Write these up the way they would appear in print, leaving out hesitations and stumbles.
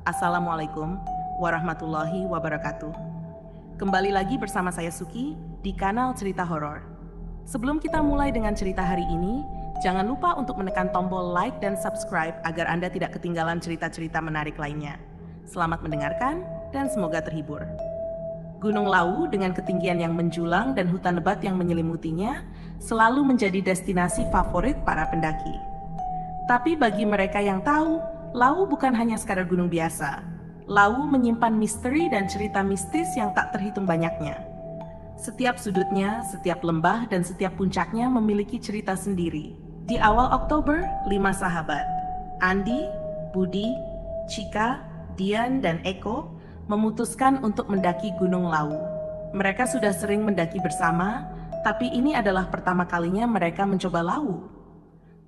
Assalamualaikum warahmatullahi wabarakatuh. Kembali lagi bersama saya Suki di kanal Cerita Horor. Sebelum kita mulai dengan cerita hari ini, jangan lupa untuk menekan tombol like dan subscribe agar Anda tidak ketinggalan cerita-cerita menarik lainnya. Selamat mendengarkan dan semoga terhibur. Gunung Lawu dengan ketinggian yang menjulang dan hutan lebat yang menyelimutinya selalu menjadi destinasi favorit para pendaki. Tapi bagi mereka yang tahu, Lawu bukan hanya sekadar gunung biasa. Lawu menyimpan misteri dan cerita mistis yang tak terhitung banyaknya. Setiap sudutnya, setiap lembah, dan setiap puncaknya memiliki cerita sendiri. Di awal Oktober, 5 sahabat, Andi, Budi, Chika, Dian, dan Eko, memutuskan untuk mendaki Gunung Lawu. Mereka sudah sering mendaki bersama, tapi ini adalah pertama kalinya mereka mencoba Lawu.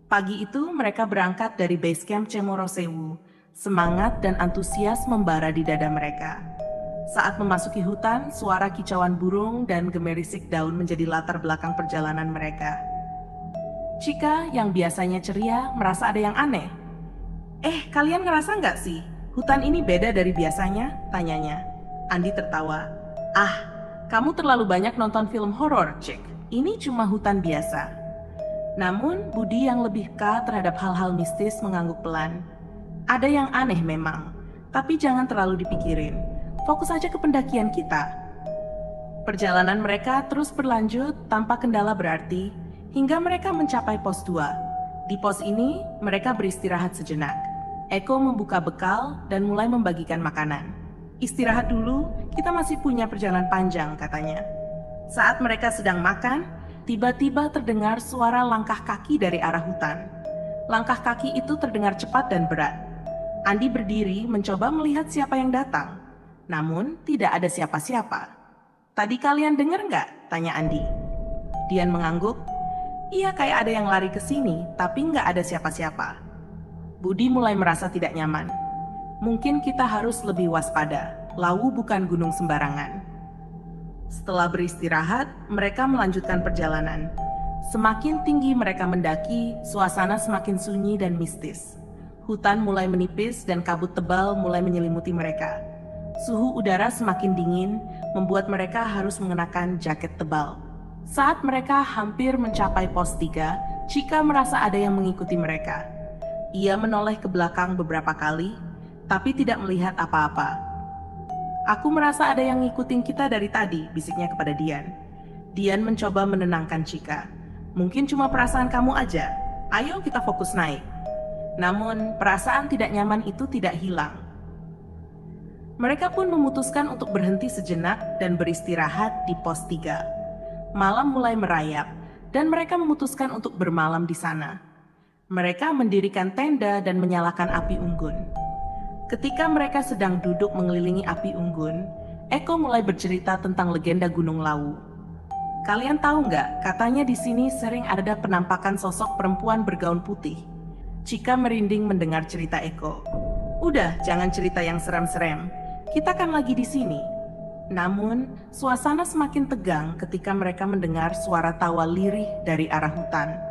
Pagi itu mereka berangkat dari base camp Cemorosewu. Semangat dan antusias membara di dada mereka. Saat memasuki hutan, suara kicauan burung dan gemerisik daun menjadi latar belakang perjalanan mereka. Chika yang biasanya ceria merasa ada yang aneh. Kalian ngerasa nggak sih? Hutan ini beda dari biasanya? Tanyanya. Andi tertawa. Kamu terlalu banyak nonton film horor, Cik. Ini cuma hutan biasa. Namun, Budi yang lebih peka terhadap hal-hal mistis mengangguk pelan. Ada yang aneh memang, tapi jangan terlalu dipikirin. Fokus aja ke pendakian kita. Perjalanan mereka terus berlanjut tanpa kendala berarti, hingga mereka mencapai pos 2. Di pos ini, mereka beristirahat sejenak. Eko membuka bekal dan mulai membagikan makanan. Istirahat dulu, kita masih punya perjalanan panjang, katanya. Saat mereka sedang makan, tiba-tiba terdengar suara langkah kaki dari arah hutan. Langkah kaki itu terdengar cepat dan berat. Andi berdiri mencoba melihat siapa yang datang. Namun, tidak ada siapa-siapa. Tadi kalian dengar nggak? Tanya Andi. Dian mengangguk. Iya, kayak ada yang lari ke sini, tapi nggak ada siapa-siapa. Budi mulai merasa tidak nyaman. Mungkin kita harus lebih waspada. Lawu bukan gunung sembarangan. Setelah beristirahat, mereka melanjutkan perjalanan. Semakin tinggi mereka mendaki, suasana semakin sunyi dan mistis. Hutan mulai menipis dan kabut tebal mulai menyelimuti mereka. Suhu udara semakin dingin, membuat mereka harus mengenakan jaket tebal. Saat mereka hampir mencapai pos 3, Chika merasa ada yang mengikuti mereka. Ia menoleh ke belakang beberapa kali, tapi tidak melihat apa-apa. Aku merasa ada yang ngikutin kita dari tadi, bisiknya kepada Dian. Dian mencoba menenangkan Chika. Mungkin cuma perasaan kamu aja. Ayo kita fokus naik. Namun, perasaan tidak nyaman itu tidak hilang. Mereka pun memutuskan untuk berhenti sejenak dan beristirahat di pos 3. Malam mulai merayap, dan mereka memutuskan untuk bermalam di sana. Mereka mendirikan tenda dan menyalakan api unggun. Ketika mereka sedang duduk mengelilingi api unggun, Eko mulai bercerita tentang legenda Gunung Lawu. Kalian tahu nggak, katanya di sini sering ada penampakan sosok perempuan bergaun putih. Chika merinding mendengar cerita Eko. Udah, jangan cerita yang serem-serem. Kita kan lagi di sini. Namun, suasana semakin tegang ketika mereka mendengar suara tawa lirih dari arah hutan.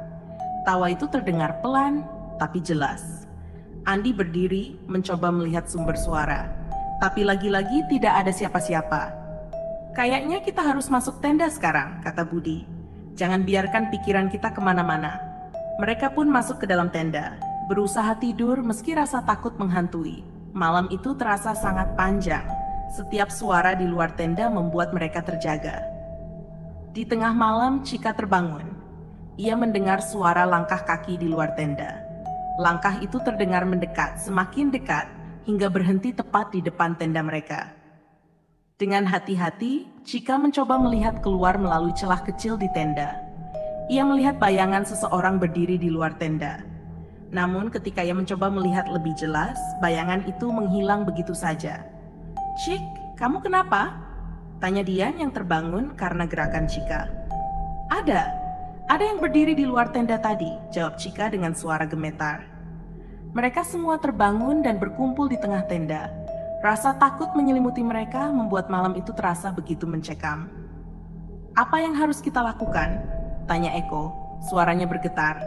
Tawa itu terdengar pelan, tapi jelas. Andi berdiri mencoba melihat sumber suara, tapi lagi-lagi tidak ada siapa-siapa. Kayaknya kita harus masuk tenda sekarang, kata Budi. Jangan biarkan pikiran kita kemana-mana. Mereka pun masuk ke dalam tenda, berusaha tidur meski rasa takut menghantui. Malam itu terasa sangat panjang. Setiap suara di luar tenda membuat mereka terjaga. Di tengah malam, Chika terbangun. Ia mendengar suara langkah kaki di luar tenda. Langkah itu terdengar mendekat, semakin dekat, hingga berhenti tepat di depan tenda mereka. Dengan hati-hati, Chika mencoba melihat keluar melalui celah kecil di tenda. Ia melihat bayangan seseorang berdiri di luar tenda. Namun ketika ia mencoba melihat lebih jelas, bayangan itu menghilang begitu saja. Cik, kamu kenapa? Tanya Dian yang terbangun karena gerakan Chika. Ada yang berdiri di luar tenda tadi, jawab Chika dengan suara gemetar. Mereka semua terbangun dan berkumpul di tengah tenda. Rasa takut menyelimuti mereka membuat malam itu terasa begitu mencekam. Apa yang harus kita lakukan? Tanya Eko, suaranya bergetar.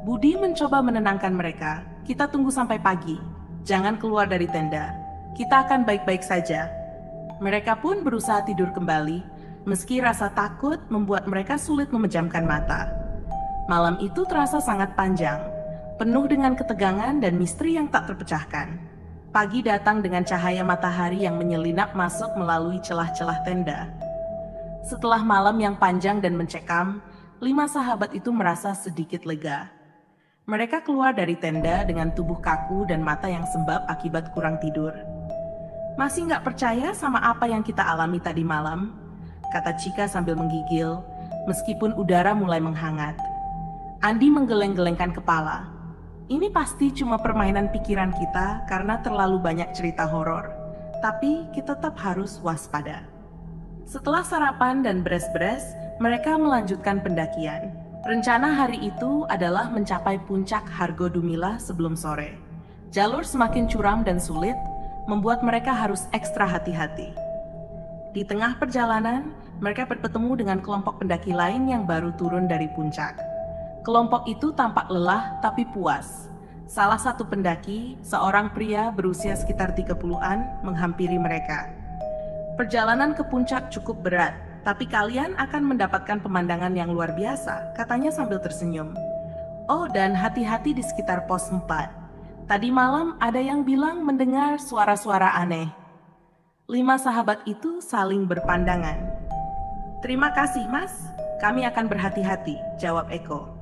Budi mencoba menenangkan mereka. Kita tunggu sampai pagi. Jangan keluar dari tenda. Kita akan baik-baik saja. Mereka pun berusaha tidur kembali, meski rasa takut membuat mereka sulit memejamkan mata. Malam itu terasa sangat panjang, penuh dengan ketegangan dan misteri yang tak terpecahkan. Pagi datang dengan cahaya matahari yang menyelinap masuk melalui celah-celah tenda. Setelah malam yang panjang dan mencekam, 5 sahabat itu merasa sedikit lega. Mereka keluar dari tenda dengan tubuh kaku dan mata yang sembab akibat kurang tidur. Masih nggak percaya sama apa yang kita alami tadi malam? Kata Chika sambil menggigil, meskipun udara mulai menghangat. Andi menggeleng-gelengkan kepala. Ini pasti cuma permainan pikiran kita karena terlalu banyak cerita horor. Tapi kita tetap harus waspada. Setelah sarapan dan beres-beres, mereka melanjutkan pendakian. Rencana hari itu adalah mencapai puncak Hargo Dumila sebelum sore. Jalur semakin curam dan sulit, membuat mereka harus ekstra hati-hati. Di tengah perjalanan, mereka bertemu dengan kelompok pendaki lain yang baru turun dari puncak. Kelompok itu tampak lelah tapi puas. Salah satu pendaki, seorang pria berusia sekitar 30-an, menghampiri mereka. Perjalanan ke puncak cukup berat, tapi kalian akan mendapatkan pemandangan yang luar biasa, katanya sambil tersenyum. Oh, dan hati-hati di sekitar pos 4. Tadi malam ada yang bilang mendengar suara-suara aneh. 5 sahabat itu saling berpandangan. Terima kasih, Mas. Kami akan berhati-hati, jawab Eko.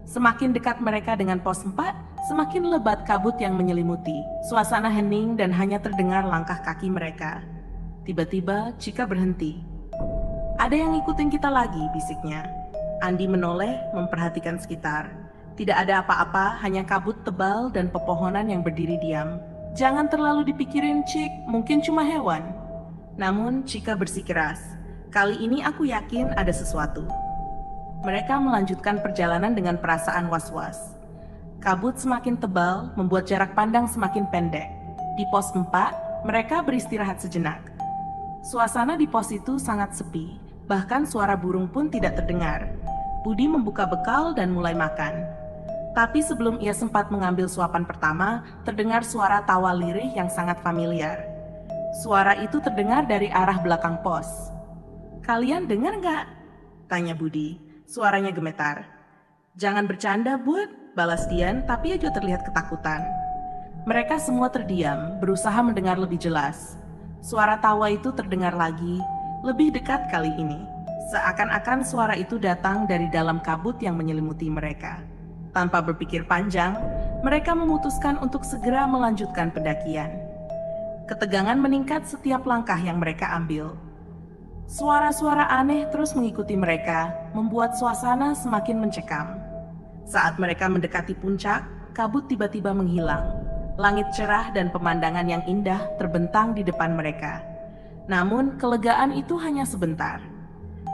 Semakin dekat mereka dengan pos 4, semakin lebat kabut yang menyelimuti. Suasana hening dan hanya terdengar langkah kaki mereka. Tiba-tiba, Chika berhenti. Ada yang ngikutin kita lagi, bisiknya. Andi menoleh, memperhatikan sekitar. Tidak ada apa-apa, hanya kabut tebal dan pepohonan yang berdiri diam. Jangan terlalu dipikirin, Cik, mungkin cuma hewan. Namun, Chika bersikeras. Kali ini aku yakin ada sesuatu. Mereka melanjutkan perjalanan dengan perasaan was-was. Kabut semakin tebal, membuat jarak pandang semakin pendek. Di pos 4, mereka beristirahat sejenak. Suasana di pos itu sangat sepi. Bahkan suara burung pun tidak terdengar. Budi membuka bekal dan mulai makan. Tapi sebelum ia sempat mengambil suapan pertama, terdengar suara tawa lirih yang sangat familiar. Suara itu terdengar dari arah belakang pos. Kalian dengar nggak? Tanya Budi. Suaranya gemetar. Jangan bercanda, Bud, balas Dian, tapi ia juga terlihat ketakutan. Mereka semua terdiam, berusaha mendengar lebih jelas. Suara tawa itu terdengar lagi, lebih dekat kali ini. Seakan-akan suara itu datang dari dalam kabut yang menyelimuti mereka. Tanpa berpikir panjang, mereka memutuskan untuk segera melanjutkan pendakian. Ketegangan meningkat setiap langkah yang mereka ambil. Suara-suara aneh terus mengikuti mereka, membuat suasana semakin mencekam. Saat mereka mendekati puncak, kabut tiba-tiba menghilang. Langit cerah dan pemandangan yang indah terbentang di depan mereka. Namun, kelegaan itu hanya sebentar.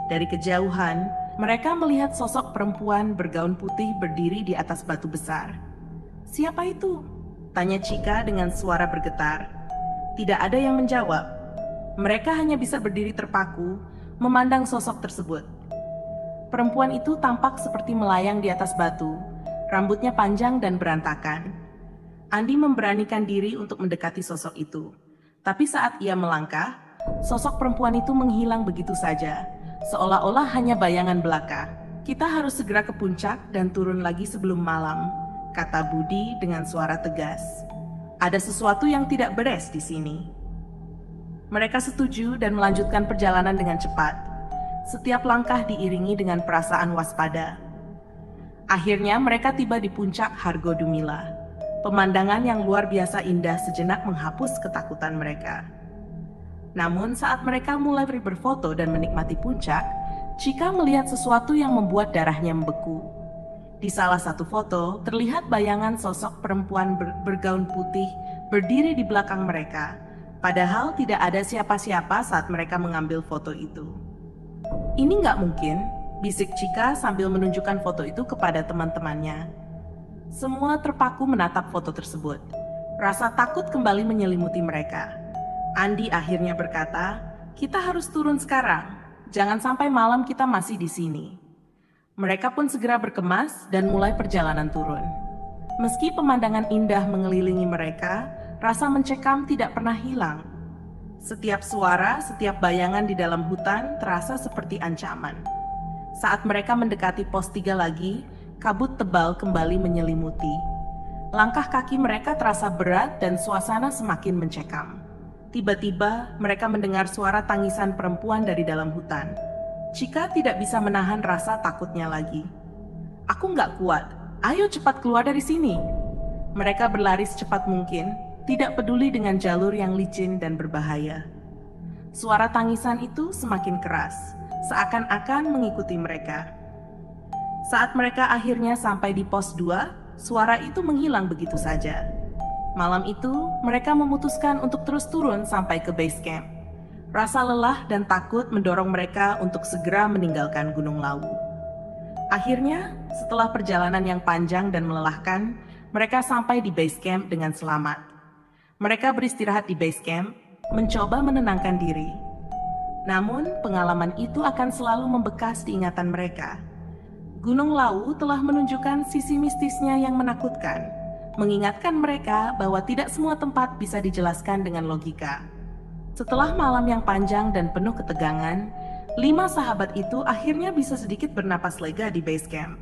Dari kejauhan, mereka melihat sosok perempuan bergaun putih berdiri di atas batu besar. Siapa itu? Tanya Chika dengan suara bergetar. Tidak ada yang menjawab. Mereka hanya bisa berdiri terpaku, memandang sosok tersebut. Perempuan itu tampak seperti melayang di atas batu, rambutnya panjang dan berantakan. Andi memberanikan diri untuk mendekati sosok itu. Tapi saat ia melangkah, sosok perempuan itu menghilang begitu saja, seolah-olah hanya bayangan belaka. Kita harus segera ke puncak dan turun lagi sebelum malam, kata Budi dengan suara tegas. Ada sesuatu yang tidak beres di sini. Mereka setuju dan melanjutkan perjalanan dengan cepat. Setiap langkah diiringi dengan perasaan waspada. Akhirnya mereka tiba di puncak Hargo Dumila. Pemandangan yang luar biasa indah sejenak menghapus ketakutan mereka. Namun saat mereka mulai berfoto dan menikmati puncak, Chika melihat sesuatu yang membuat darahnya membeku. Di salah satu foto, terlihat bayangan sosok perempuan bergaun putih berdiri di belakang mereka, padahal tidak ada siapa-siapa saat mereka mengambil foto itu. Ini nggak mungkin, bisik Chika sambil menunjukkan foto itu kepada teman-temannya. Semua terpaku menatap foto tersebut. Rasa takut kembali menyelimuti mereka. Andi akhirnya berkata, kita harus turun sekarang. Jangan sampai malam kita masih di sini. Mereka pun segera berkemas dan mulai perjalanan turun. Meski pemandangan indah mengelilingi mereka, rasa mencekam tidak pernah hilang. Setiap suara, setiap bayangan di dalam hutan terasa seperti ancaman. Saat mereka mendekati pos 3 lagi, kabut tebal kembali menyelimuti. Langkah kaki mereka terasa berat dan suasana semakin mencekam. Tiba-tiba, mereka mendengar suara tangisan perempuan dari dalam hutan. Chika tidak bisa menahan rasa takutnya lagi. "Aku nggak kuat, ayo cepat keluar dari sini." Mereka berlari secepat mungkin, tidak peduli dengan jalur yang licin dan berbahaya. Suara tangisan itu semakin keras, seakan-akan mengikuti mereka. Saat mereka akhirnya sampai di pos 2, suara itu menghilang begitu saja. Malam itu, mereka memutuskan untuk terus turun sampai ke base camp. Rasa lelah dan takut mendorong mereka untuk segera meninggalkan Gunung Lawu. Akhirnya, setelah perjalanan yang panjang dan melelahkan, mereka sampai di base camp dengan selamat. Mereka beristirahat di base camp, mencoba menenangkan diri. Namun, pengalaman itu akan selalu membekas di ingatan mereka. Gunung Lawu telah menunjukkan sisi mistisnya yang menakutkan, mengingatkan mereka bahwa tidak semua tempat bisa dijelaskan dengan logika. Setelah malam yang panjang dan penuh ketegangan, 5 sahabat itu akhirnya bisa sedikit bernapas lega di base camp.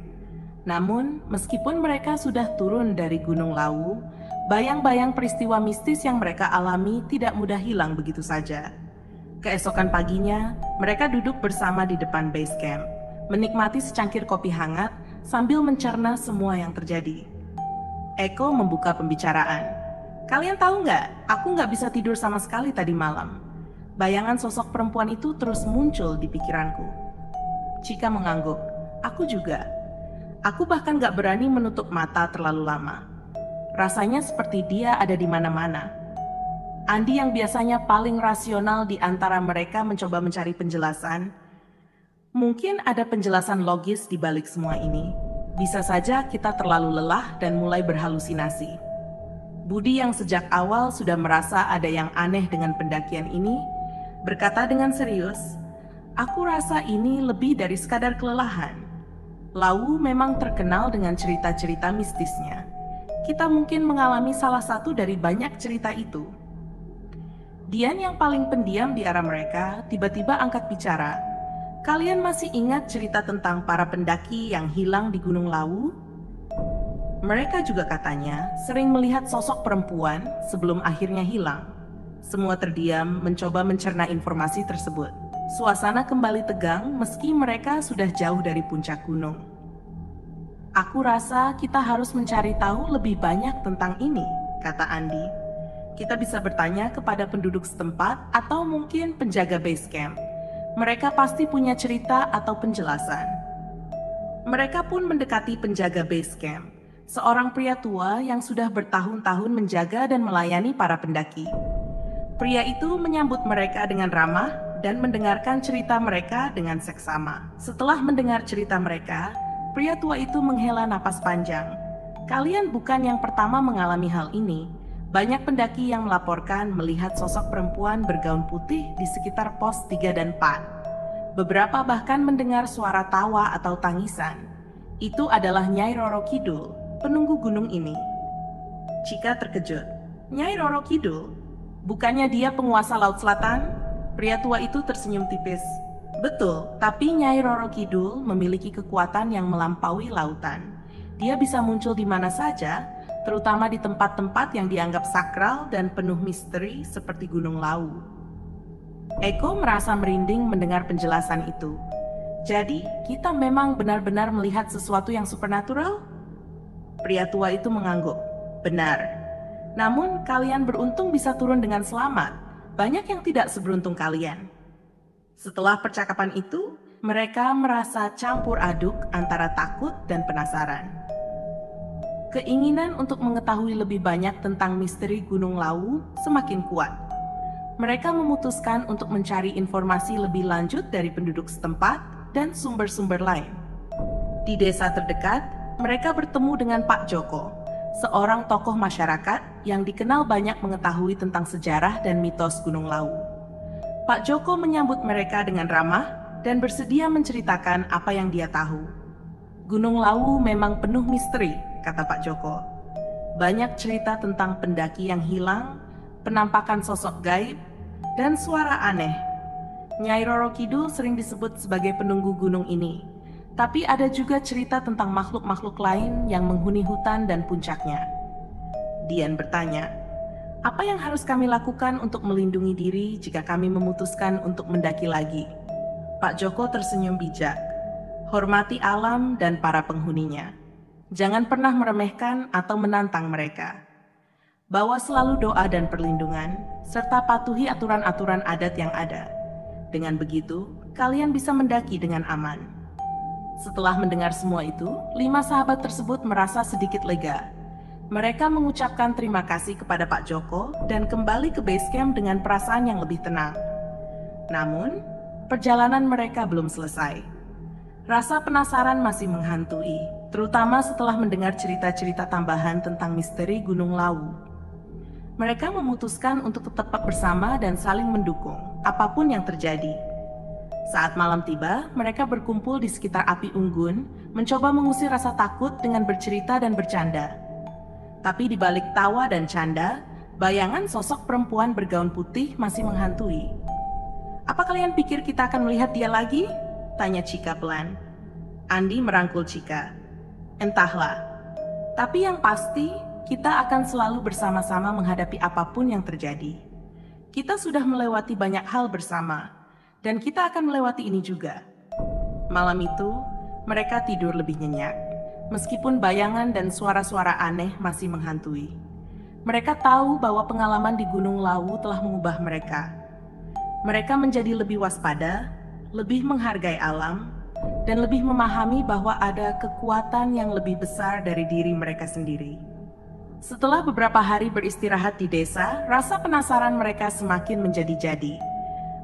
Namun, meskipun mereka sudah turun dari Gunung Lawu, bayang-bayang peristiwa mistis yang mereka alami tidak mudah hilang begitu saja. Keesokan paginya, mereka duduk bersama di depan base camp, menikmati secangkir kopi hangat sambil mencerna semua yang terjadi. Eko membuka pembicaraan. "Kalian tahu nggak, aku nggak bisa tidur sama sekali tadi malam. Bayangan sosok perempuan itu terus muncul di pikiranku." Chika mengangguk. "Aku juga. Aku bahkan nggak berani menutup mata terlalu lama. Rasanya seperti dia ada di mana-mana." Andi yang biasanya paling rasional di antara mereka mencoba mencari penjelasan. "Mungkin ada penjelasan logis di balik semua ini. Bisa saja kita terlalu lelah dan mulai berhalusinasi." Budi yang sejak awal sudah merasa ada yang aneh dengan pendakian ini, berkata dengan serius, "Aku rasa ini lebih dari sekadar kelelahan. Lawu memang terkenal dengan cerita-cerita mistisnya. Kita mungkin mengalami salah satu dari banyak cerita itu." Dian yang paling pendiam di arah mereka tiba-tiba angkat bicara. "Kalian masih ingat cerita tentang para pendaki yang hilang di Gunung Lawu?" Mereka juga katanya sering melihat sosok perempuan sebelum akhirnya hilang. Semua terdiam mencoba mencerna informasi tersebut. Suasana kembali tegang meski mereka sudah jauh dari puncak gunung. "Aku rasa kita harus mencari tahu lebih banyak tentang ini," kata Andi. "Kita bisa bertanya kepada penduduk setempat atau mungkin penjaga base camp. Mereka pasti punya cerita atau penjelasan." Mereka pun mendekati penjaga base camp, seorang pria tua yang sudah bertahun-tahun menjaga dan melayani para pendaki. Pria itu menyambut mereka dengan ramah dan mendengarkan cerita mereka dengan seksama. Setelah mendengar cerita mereka, pria tua itu menghela napas panjang. "Kalian bukan yang pertama mengalami hal ini. Banyak pendaki yang melaporkan melihat sosok perempuan bergaun putih di sekitar pos 3 dan 4. Beberapa bahkan mendengar suara tawa atau tangisan. Itu adalah Nyai Roro Kidul, penunggu gunung ini." Chika terkejut. "Nyai Roro Kidul? Bukannya dia penguasa Laut Selatan?" Pria tua itu tersenyum tipis. "Betul, tapi Nyai Roro Kidul memiliki kekuatan yang melampaui lautan. Dia bisa muncul di mana saja, terutama di tempat-tempat yang dianggap sakral dan penuh misteri seperti Gunung Lawu." Eko merasa merinding mendengar penjelasan itu. "Jadi, kita memang benar-benar melihat sesuatu yang supernatural?" Pria tua itu mengangguk. "Benar. Namun kalian beruntung bisa turun dengan selamat. Banyak yang tidak seberuntung kalian." Setelah percakapan itu, mereka merasa campur aduk antara takut dan penasaran. Keinginan untuk mengetahui lebih banyak tentang misteri Gunung Lawu semakin kuat. Mereka memutuskan untuk mencari informasi lebih lanjut dari penduduk setempat dan sumber-sumber lain. Di desa terdekat, mereka bertemu dengan Pak Joko, seorang tokoh masyarakat yang dikenal banyak mengetahui tentang sejarah dan mitos Gunung Lawu. Pak Joko menyambut mereka dengan ramah dan bersedia menceritakan apa yang dia tahu. Gunung Lawu memang penuh misteri, kata Pak Joko. Banyak cerita tentang pendaki yang hilang, penampakan sosok gaib, dan suara aneh. Nyai Roro Kidul sering disebut sebagai penunggu gunung ini, tapi ada juga cerita tentang makhluk-makhluk lain yang menghuni hutan dan puncaknya. Dian bertanya, apa yang harus kami lakukan untuk melindungi diri jika kami memutuskan untuk mendaki lagi? Pak Joko tersenyum bijak. Hormati alam dan para penghuninya. Jangan pernah meremehkan atau menantang mereka. Bawa selalu doa dan perlindungan, serta patuhi aturan-aturan adat yang ada. Dengan begitu, kalian bisa mendaki dengan aman. Setelah mendengar semua itu, 5 sahabat tersebut merasa sedikit lega. Mereka mengucapkan terima kasih kepada Pak Joko dan kembali ke base camp dengan perasaan yang lebih tenang. Namun, perjalanan mereka belum selesai. Rasa penasaran masih menghantui, terutama setelah mendengar cerita-cerita tambahan tentang misteri Gunung Lawu. Mereka memutuskan untuk tetap bersama dan saling mendukung, apapun yang terjadi. Saat malam tiba, mereka berkumpul di sekitar api unggun, mencoba mengusir rasa takut dengan bercerita dan bercanda. Tapi di balik tawa dan canda, bayangan sosok perempuan bergaun putih masih menghantui. Apa kalian pikir kita akan melihat dia lagi? Tanya Chika pelan. Andi merangkul Chika. Entahlah. Tapi yang pasti, kita akan selalu bersama-sama menghadapi apapun yang terjadi. Kita sudah melewati banyak hal bersama, dan kita akan melewati ini juga. Malam itu, mereka tidur lebih nyenyak, meskipun bayangan dan suara-suara aneh masih menghantui. Mereka tahu bahwa pengalaman di Gunung Lawu telah mengubah mereka. Mereka menjadi lebih waspada, lebih menghargai alam, dan lebih memahami bahwa ada kekuatan yang lebih besar dari diri mereka sendiri. Setelah beberapa hari beristirahat di desa, rasa penasaran mereka semakin menjadi-jadi.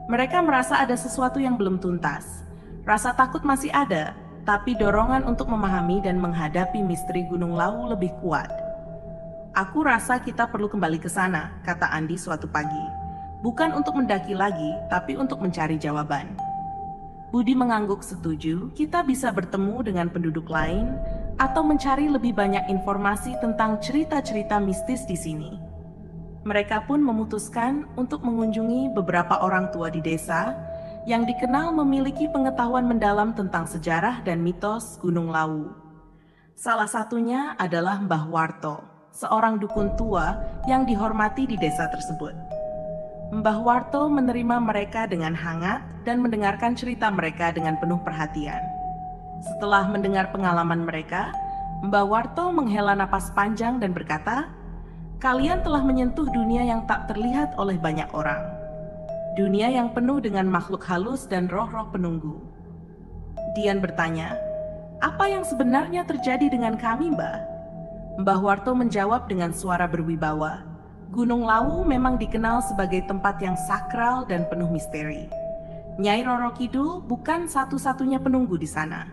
Mereka merasa ada sesuatu yang belum tuntas. Rasa takut masih ada, tapi dorongan untuk memahami dan menghadapi misteri Gunung Lawu lebih kuat. Aku rasa kita perlu kembali ke sana, kata Andi suatu pagi. Bukan untuk mendaki lagi, tapi untuk mencari jawaban. Budi mengangguk setuju, kita bisa bertemu dengan penduduk lain atau mencari lebih banyak informasi tentang cerita-cerita mistis di sini. Mereka pun memutuskan untuk mengunjungi beberapa orang tua di desa yang dikenal memiliki pengetahuan mendalam tentang sejarah dan mitos Gunung Lawu. Salah satunya adalah Mbah Warto, seorang dukun tua yang dihormati di desa tersebut. Mbah Warto menerima mereka dengan hangat dan mendengarkan cerita mereka dengan penuh perhatian. Setelah mendengar pengalaman mereka, Mbah Warto menghela napas panjang dan berkata, "Kalian telah menyentuh dunia yang tak terlihat oleh banyak orang. Dunia yang penuh dengan makhluk halus dan roh-roh penunggu." Dian bertanya, "Apa yang sebenarnya terjadi dengan kami, Mbah?" Mbah Warto menjawab dengan suara berwibawa, "Gunung Lawu memang dikenal sebagai tempat yang sakral dan penuh misteri. Nyai Roro Kidul bukan satu-satunya penunggu di sana.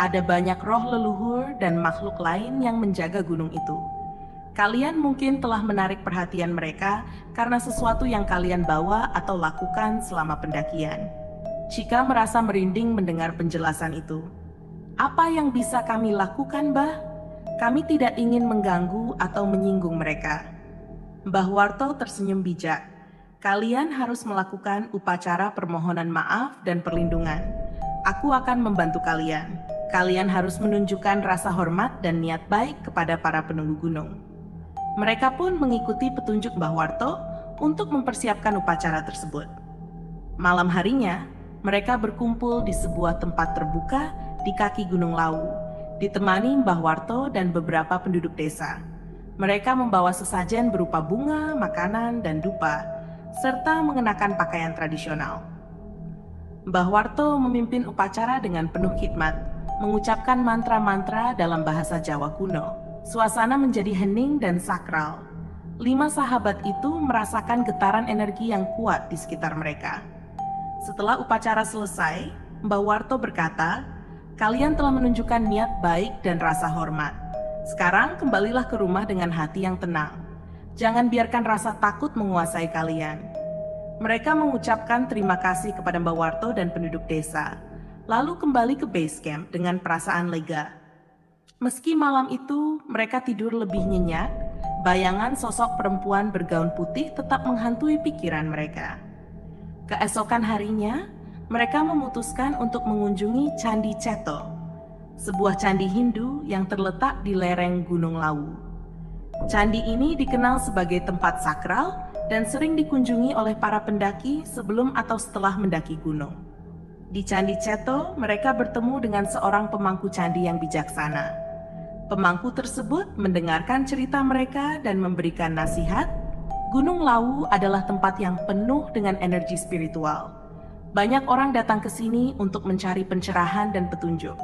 Ada banyak roh leluhur dan makhluk lain yang menjaga gunung itu. Kalian mungkin telah menarik perhatian mereka karena sesuatu yang kalian bawa atau lakukan selama pendakian." Chika merasa merinding mendengar penjelasan itu. "Apa yang bisa kami lakukan, Mbah? Kami tidak ingin mengganggu atau menyinggung mereka." Mbah Warto tersenyum bijak. "Kalian harus melakukan upacara permohonan maaf dan perlindungan. Aku akan membantu kalian. Kalian harus menunjukkan rasa hormat dan niat baik kepada para penunggu gunung." Mereka pun mengikuti petunjuk Mbah Warto untuk mempersiapkan upacara tersebut. Malam harinya, mereka berkumpul di sebuah tempat terbuka di kaki Gunung Lawu, ditemani Mbah Warto dan beberapa penduduk desa. Mereka membawa sesajen berupa bunga, makanan, dan dupa, serta mengenakan pakaian tradisional. Mbah Warto memimpin upacara dengan penuh khidmat, mengucapkan mantra-mantra dalam bahasa Jawa kuno. Suasana menjadi hening dan sakral. 5 sahabat itu merasakan getaran energi yang kuat di sekitar mereka. Setelah upacara selesai, Mbah Warto berkata, "Kalian telah menunjukkan niat baik dan rasa hormat. Sekarang kembalilah ke rumah dengan hati yang tenang. Jangan biarkan rasa takut menguasai kalian." Mereka mengucapkan terima kasih kepada Mbah Warto dan penduduk desa, lalu kembali ke base camp dengan perasaan lega. Meski malam itu mereka tidur lebih nyenyak, bayangan sosok perempuan bergaun putih tetap menghantui pikiran mereka. Keesokan harinya, mereka memutuskan untuk mengunjungi Candi Ceto, sebuah candi Hindu yang terletak di lereng Gunung Lawu. Candi ini dikenal sebagai tempat sakral dan sering dikunjungi oleh para pendaki sebelum atau setelah mendaki gunung. Di Candi Ceto, mereka bertemu dengan seorang pemangku candi yang bijaksana. Pemangku tersebut mendengarkan cerita mereka dan memberikan nasihat. Gunung Lawu adalah tempat yang penuh dengan energi spiritual. Banyak orang datang ke sini untuk mencari pencerahan dan petunjuk.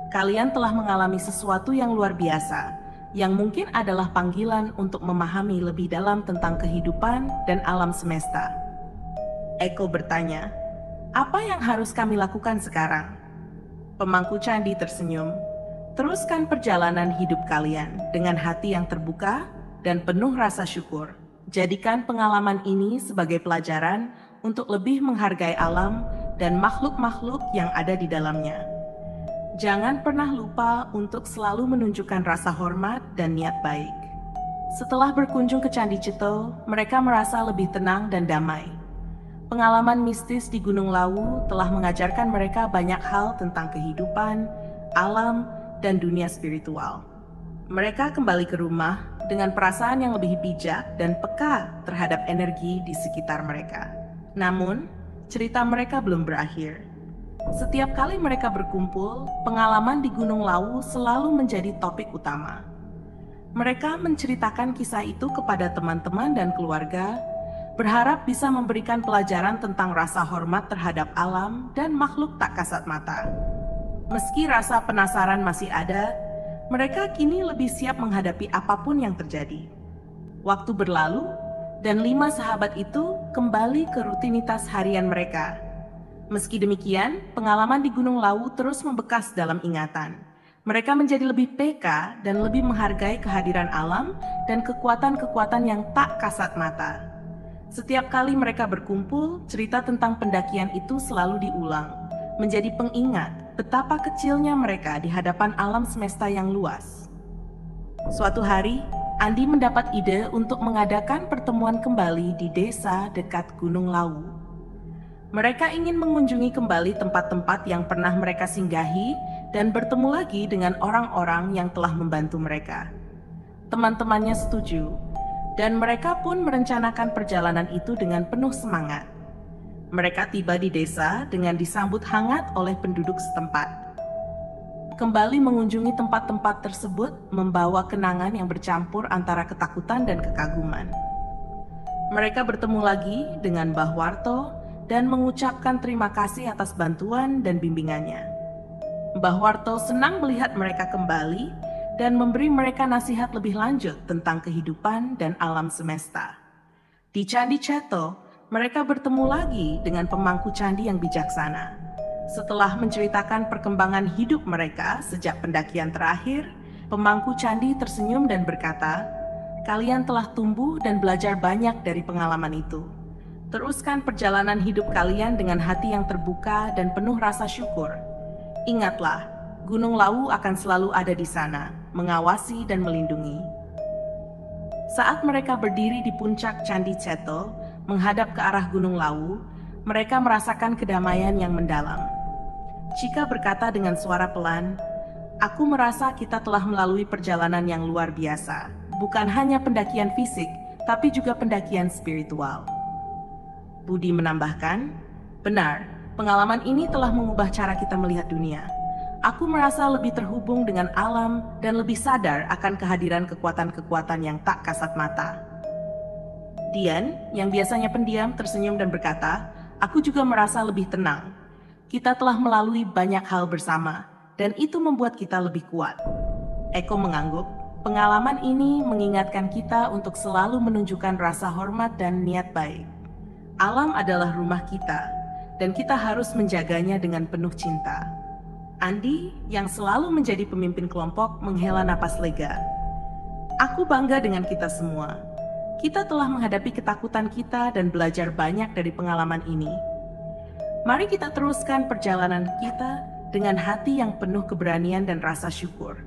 Kalian telah mengalami sesuatu yang luar biasa, yang mungkin adalah panggilan untuk memahami lebih dalam tentang kehidupan dan alam semesta. Eko bertanya, "Apa yang harus kami lakukan sekarang?" Pemangku candi tersenyum. "Teruskan perjalanan hidup kalian dengan hati yang terbuka dan penuh rasa syukur. Jadikan pengalaman ini sebagai pelajaran untuk lebih menghargai alam dan makhluk-makhluk yang ada di dalamnya. Jangan pernah lupa untuk selalu menunjukkan rasa hormat dan niat baik." Setelah berkunjung ke Candi Ceto, mereka merasa lebih tenang dan damai. Pengalaman mistis di Gunung Lawu telah mengajarkan mereka banyak hal tentang kehidupan, alam, dan dunia spiritual. Mereka kembali ke rumah dengan perasaan yang lebih bijak dan peka terhadap energi di sekitar mereka. Namun, cerita mereka belum berakhir. Setiap kali mereka berkumpul, pengalaman di Gunung Lawu selalu menjadi topik utama. Mereka menceritakan kisah itu kepada teman-teman dan keluarga, berharap bisa memberikan pelajaran tentang rasa hormat terhadap alam dan makhluk tak kasat mata. Meski rasa penasaran masih ada, mereka kini lebih siap menghadapi apapun yang terjadi. Waktu berlalu, dan 5 sahabat itu kembali ke rutinitas harian mereka. Meski demikian, pengalaman di Gunung Lawu terus membekas dalam ingatan. Mereka menjadi lebih peka dan lebih menghargai kehadiran alam dan kekuatan-kekuatan yang tak kasat mata. Setiap kali mereka berkumpul, cerita tentang pendakian itu selalu diulang, menjadi pengingat betapa kecilnya mereka di hadapan alam semesta yang luas. Suatu hari, Andi mendapat ide untuk mengadakan pertemuan kembali di desa dekat Gunung Lawu. Mereka ingin mengunjungi kembali tempat-tempat yang pernah mereka singgahi dan bertemu lagi dengan orang-orang yang telah membantu mereka. Teman-temannya setuju, dan mereka pun merencanakan perjalanan itu dengan penuh semangat. Mereka tiba di desa dengan disambut hangat oleh penduduk setempat. Kembali mengunjungi tempat-tempat tersebut membawa kenangan yang bercampur antara ketakutan dan kekaguman. Mereka bertemu lagi dengan Mbah Warto dan mengucapkan terima kasih atas bantuan dan bimbingannya. Mbah Warto senang melihat mereka kembali dan memberi mereka nasihat lebih lanjut tentang kehidupan dan alam semesta. Di Candi Ceto, mereka bertemu lagi dengan pemangku candi yang bijaksana. Setelah menceritakan perkembangan hidup mereka sejak pendakian terakhir, pemangku candi tersenyum dan berkata, "Kalian telah tumbuh dan belajar banyak dari pengalaman itu. Teruskan perjalanan hidup kalian dengan hati yang terbuka dan penuh rasa syukur. Ingatlah, Gunung Lawu akan selalu ada di sana, mengawasi dan melindungi." Saat mereka berdiri di puncak Candi Ceto, menghadap ke arah Gunung Lawu, mereka merasakan kedamaian yang mendalam. Chika berkata dengan suara pelan, "Aku merasa kita telah melalui perjalanan yang luar biasa, bukan hanya pendakian fisik, tapi juga pendakian spiritual." Budi menambahkan, "Benar, pengalaman ini telah mengubah cara kita melihat dunia. Aku merasa lebih terhubung dengan alam dan lebih sadar akan kehadiran kekuatan-kekuatan yang tak kasat mata." Dian, yang biasanya pendiam, tersenyum dan berkata, "Aku juga merasa lebih tenang. Kita telah melalui banyak hal bersama, dan itu membuat kita lebih kuat." Eko mengangguk, "Pengalaman ini mengingatkan kita untuk selalu menunjukkan rasa hormat dan niat baik. Alam adalah rumah kita, dan kita harus menjaganya dengan penuh cinta." Andi, yang selalu menjadi pemimpin kelompok, menghela napas lega. "Aku bangga dengan kita semua. Kita telah menghadapi ketakutan kita dan belajar banyak dari pengalaman ini. Mari kita teruskan perjalanan kita dengan hati yang penuh keberanian dan rasa syukur."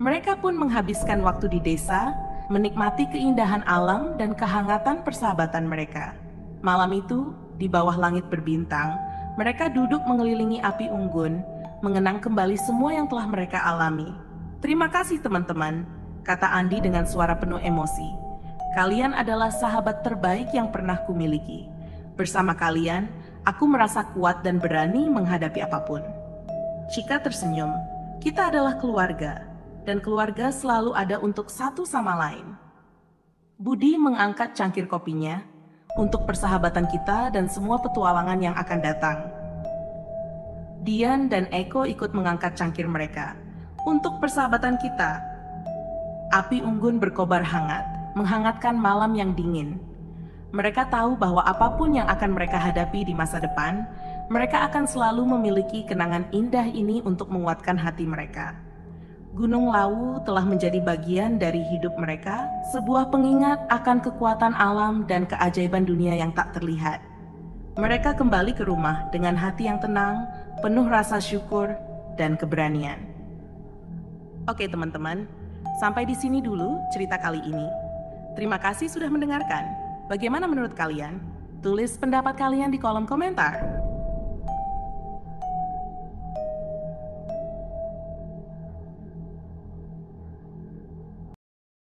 Mereka pun menghabiskan waktu di desa, menikmati keindahan alam dan kehangatan persahabatan mereka. Malam itu, di bawah langit berbintang, mereka duduk mengelilingi api unggun, mengenang kembali semua yang telah mereka alami. "Terima kasih teman-teman," kata Andi dengan suara penuh emosi. "Kalian adalah sahabat terbaik yang pernah kumiliki. Bersama kalian, aku merasa kuat dan berani menghadapi apapun." Chika tersenyum. "Kita adalah keluarga, dan keluarga selalu ada untuk satu sama lain." Budi mengangkat cangkir kopinya untuk persahabatan kita dan semua petualangan yang akan datang. Dian dan Eko ikut mengangkat cangkir mereka. "Untuk persahabatan kita." Api unggun berkobar hangat, menghangatkan malam yang dingin. Mereka tahu bahwa apapun yang akan mereka hadapi di masa depan, mereka akan selalu memiliki kenangan indah ini untuk menguatkan hati mereka. Gunung Lawu telah menjadi bagian dari hidup mereka, sebuah pengingat akan kekuatan alam dan keajaiban dunia yang tak terlihat. Mereka kembali ke rumah dengan hati yang tenang, penuh rasa syukur dan keberanian. Oke teman-teman, sampai di sini dulu cerita kali ini. Terima kasih sudah mendengarkan. Bagaimana menurut kalian? Tulis pendapat kalian di kolom komentar.